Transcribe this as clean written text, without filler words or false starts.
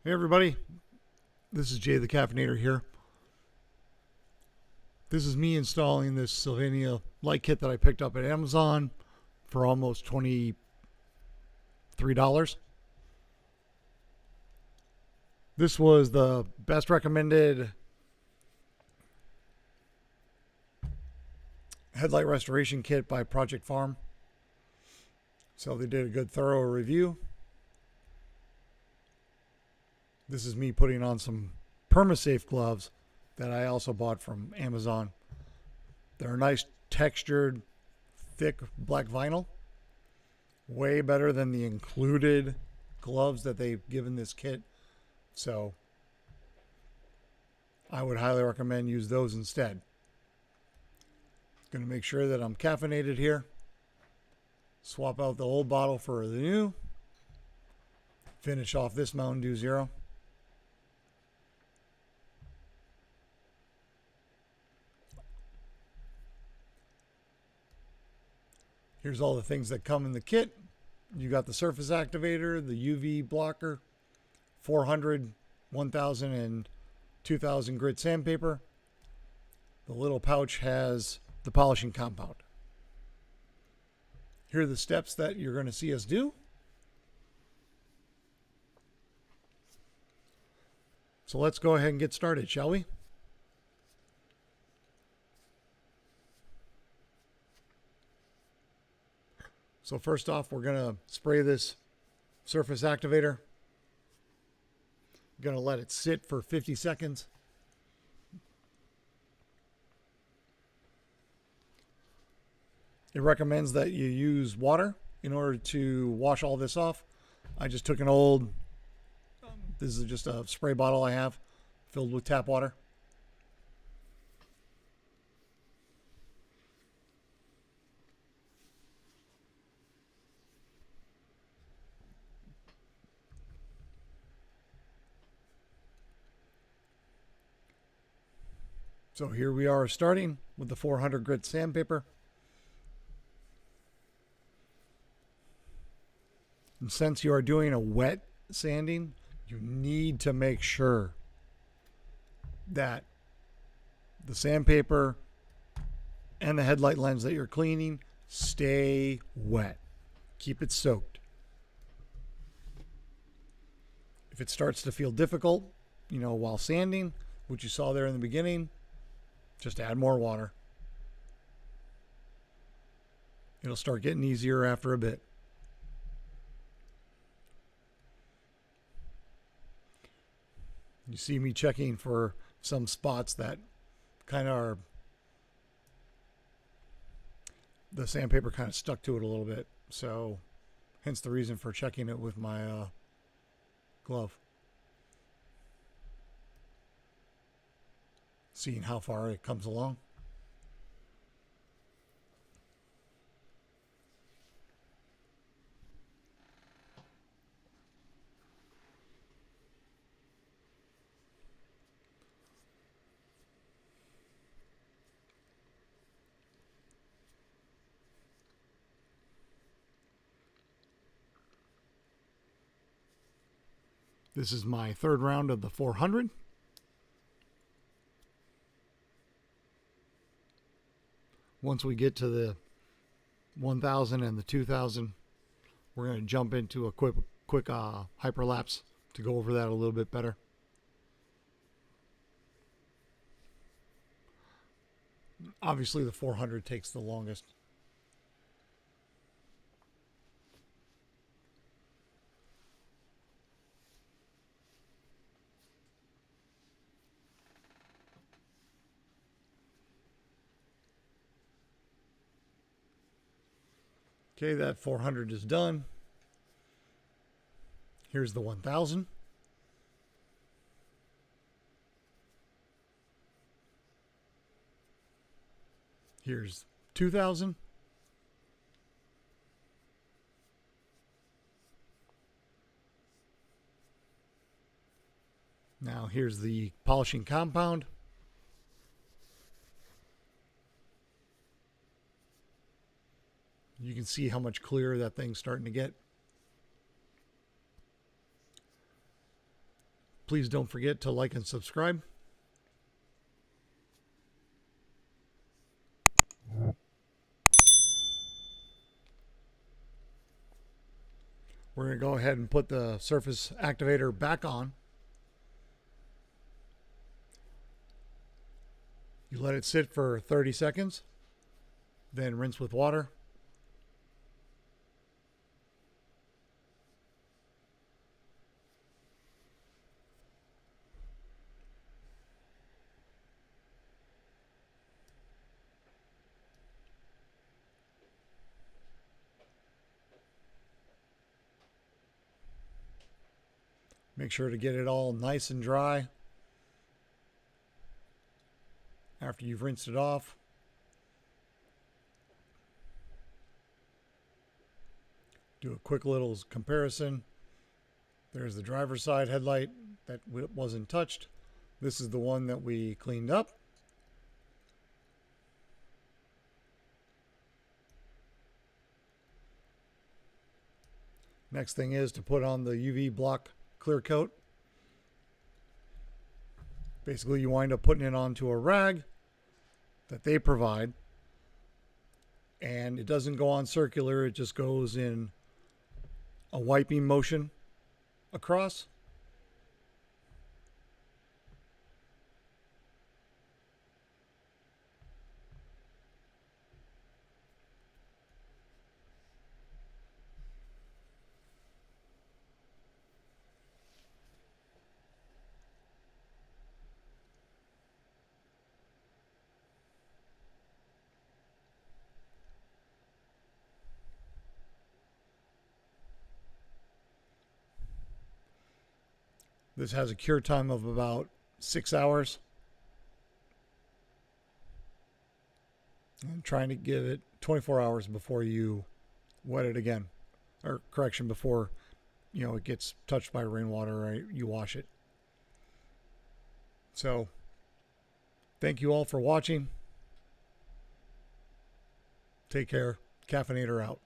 Hey everybody, this is Jay the Caffeinator here. This is me installing this Sylvania light kit that I picked up at Amazon for almost $23. This was the best recommended headlight restoration kit by Project Farm. So they did a good thorough review. This is me putting on some PermaSafe gloves that I also bought from Amazon. They're a nice textured, thick black vinyl. Way better than the included gloves that they've given this kit. So I would highly recommend use those instead. Going to make sure that I'm caffeinated here. Swap out the old bottle for the new. Finish off this Mountain Dew Zero. Here's all the things that come in the kit. You got the surface activator, the UV blocker, 400, 1000, and 2000 grit sandpaper. The little pouch has the polishing compound. Here are the steps that you're going to see us do. So let's go ahead and get started, shall we? So first off, we're going to spray this surface activator. Going to let it sit for 50 seconds. It recommends that you use water in order to wash all this off. I just took an old, this is just a spray bottle I have filled with tap water. So here we are starting with the 400 grit sandpaper. And since you are doing a wet sanding, you need to make sure that the sandpaper and the headlight lens that you're cleaning stay wet. Keep it soaked. If it starts to feel difficult, while sanding, which you saw there in the beginning, just add more water. It'll start getting easier after a bit. You see me checking for some spots that kind of are, the sandpaper kind of stuck to it a little bit. So hence the reason for checking it with my glove. Seeing how far it comes along. This is my third round of the 400. Once we get to the 1000 and the 2000, we're going to jump into a quick hyperlapse to go over that a little bit better. Obviously, the 400 takes the longest. Okay, that 400 is done. Here's the 1000. Here's 2000. Now here's the polishing compound. You can see how much clearer that thing's starting to get. Please don't forget to like and subscribe. We're going to go ahead and put the surface activator back on. You let it sit for 30 seconds, then rinse with water. Make sure to get it all nice and dry after you've rinsed it off. Do a quick little comparison. There's the driver's side headlight that wasn't touched. This is the one that we cleaned up. Next thing is to put on the UV block clear coat. Basically, you wind up putting it onto a rag that they provide, and it doesn't go on circular, it just goes in a wiping motion across. This has a cure time of about 6 hours. I'm trying to give it 24 hours before you wet it again. Or correction, before it gets touched by rainwater or you wash it. So, thank you all for watching. Take care. Caffeinator out.